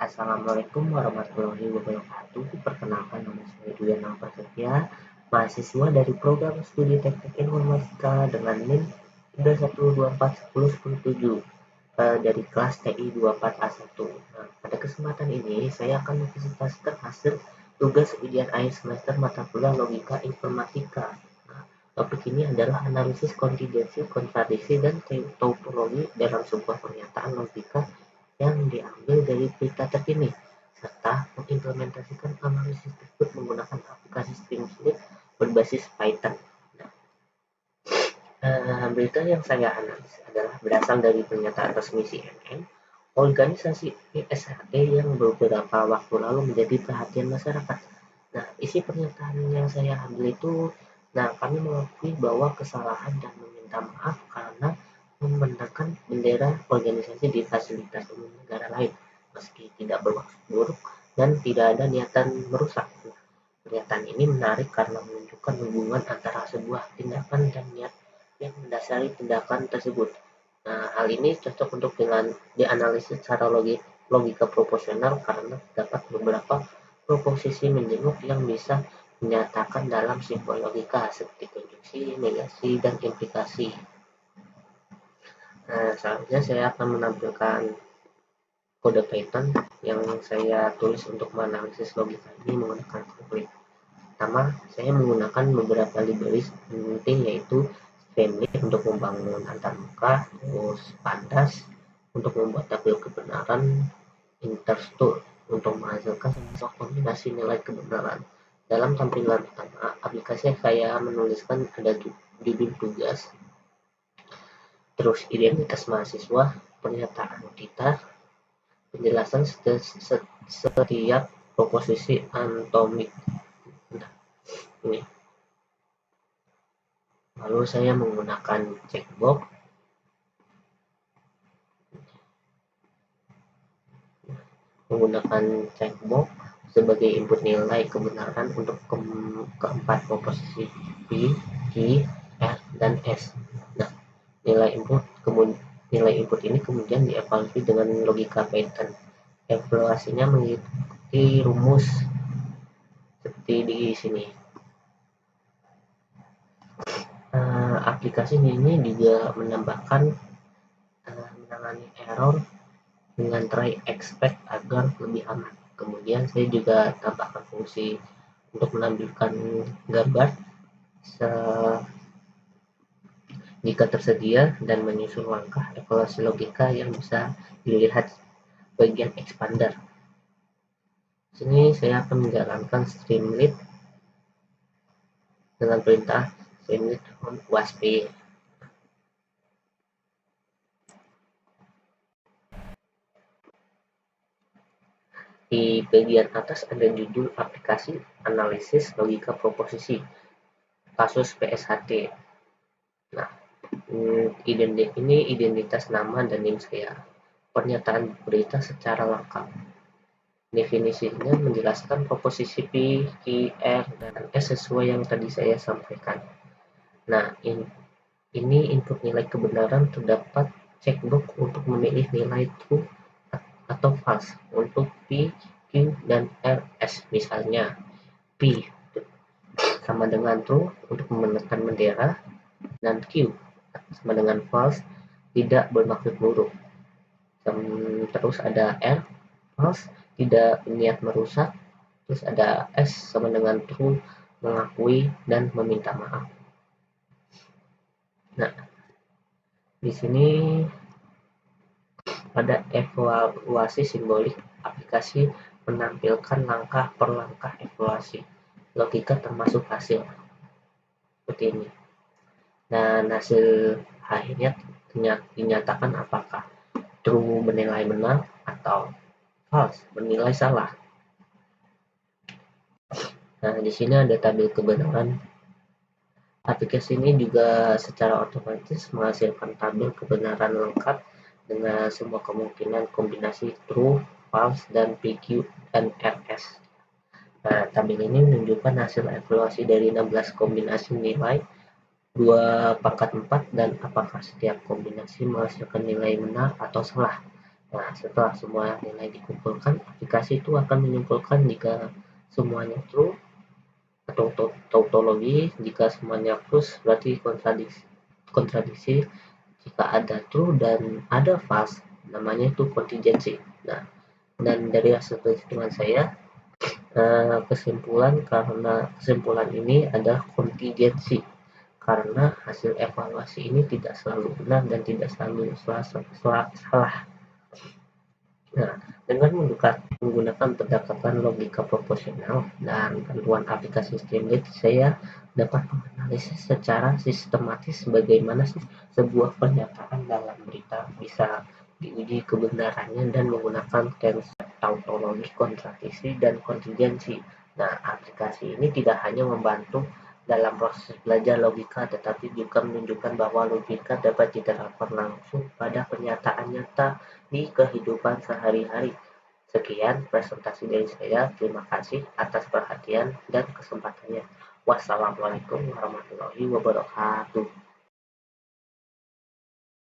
Assalamualaikum warahmatullahi wabarakatuh. Perkenalkan, nama saya Duyana Prasetya, mahasiswa dari program studi teknik informatika dengan NIM 312410107 dari kelas TI 24A1. Nah, pada kesempatan ini saya akan mempresentasikan hasil tugas ujian akhir semester mata kuliah logika informatika. Nah, topik ini adalah analisis kontingensi, kontradiksi, dan tautologi dalam sebuah pernyataan logika yang diambil dari berita terkini, serta mengimplementasikan analisis tersebut menggunakan aplikasi Streamlit berbasis Python. Berita yang saya analisis adalah berasal dari pernyataan resmi CNN, organisasi PSHT yang beberapa waktu lalu menjadi perhatian masyarakat. Nah, isi pernyataan yang saya ambil itu, kami mengakui bahwa kesalahan dan meminta maaf karena membentangkan bendera organisasi di fasilitas umum negara lain, meski tidak bermaksud buruk dan tidak ada niatan merusak. Pernyataan ini menarik karena menunjukkan hubungan antara sebuah tindakan dan niat yang mendasari tindakan tersebut. Nah, hal ini cocok untuk dianalisis secara logika proporsional karena terdapat beberapa proposisi menjenguk yang bisa dinyatakan dalam simbol logika seperti konjungsi, negasi, dan implikasi. Selanjutnya saya akan menampilkan kode Python yang saya tulis untuk menganalisis logika ini menggunakan konflik. Pertama, saya menggunakan beberapa library penting yaitu Streamlit untuk membangun antarmuka, terus Pandas untuk membuat tabel kebenaran, Interstore untuk menghasilkan sebuah kombinasi nilai kebenaran. Dalam tampilan pertama, aplikasi saya menuliskan ada judul tugas, terus identitas mahasiswa, pernyataan kita, penjelasan setiap proposisi atomik. Ini. Lalu saya menggunakan checkbox sebagai input nilai kebenaran untuk keempat proposisi P, Q, R, dan S. Nah, nilai input ini kemudian dievaluasi dengan logika Python. Evaluasinya mengikuti rumus seperti di sini. Aplikasi ini juga menambahkan menangani error dengan try expect agar lebih aman. Kemudian saya juga tambahkan fungsi untuk menampilkan gambar jika tersedia dan menyusun langkah evaluasi logika yang bisa dilihat bagian expander. Sini saya akan menjalankan Streamlit dengan perintah Streamlit on wasp. Di bagian atas ada judul aplikasi analisis logika proposisi kasus PSHT. Nah, ini identitas nama dan NIM saya. Pernyataan berita secara lengkap. Definisinya menjelaskan proposisi P, Q, R, dan S sesuai yang tadi saya sampaikan. Nah, ini input nilai kebenaran terdapat checkbox untuk memilih nilai true atau false untuk P, Q, dan R, S. Misalnya, P sama dengan true untuk menekan bendera, dan Q sama dengan false, tidak bermaksud buruk. Terus ada R, false, tidak berniat merusak. Terus ada S sama dengan true, mengakui dan meminta maaf. Nah, di sini pada evaluasi simbolik, aplikasi menampilkan langkah per langkah evaluasi logika termasuk hasil seperti ini. Dan hasil akhirnya dinyatakan apakah true bernilai benar atau false bernilai salah. Nah, di sini ada tabel kebenaran. Aplikasi ini juga secara otomatis menghasilkan tabel kebenaran lengkap dengan semua kemungkinan kombinasi true, false, dan PQ dan RS. Nah, tabel ini menunjukkan hasil evaluasi dari 16 kombinasi nilai 2 pangkat 4 dan apakah setiap kombinasi menghasilkan nilai benar atau salah. Nah, setelah semua nilai dikumpulkan, aplikasi itu akan menyimpulkan jika semuanya true atau tautologi. Jika semuanya false berarti kontradiksi. Jika ada true dan ada false, namanya itu kontingensi. Nah, dan dari hasil perhitungan saya, kesimpulan ini adalah kontingensi karena hasil evaluasi ini tidak selalu benar dan tidak selalu salah. Nah, dengan menggunakan pendekatan logika proporsional dan bantuan aplikasi Streamlit, saya dapat menganalisis secara sistematis bagaimana sih sebuah pernyataan dalam berita bisa diuji kebenarannya dan menggunakan konsep tautologi, kontradiksi, dan kontingensi. Nah, aplikasi ini tidak hanya membantu dalam proses belajar logika, tetapi juga menunjukkan bahwa logika dapat diterapkan langsung pada pernyataan nyata di kehidupan sehari-hari. Sekian presentasi dari saya. Terima kasih atas perhatian dan kesempatannya. Wassalamualaikum warahmatullahi wabarakatuh.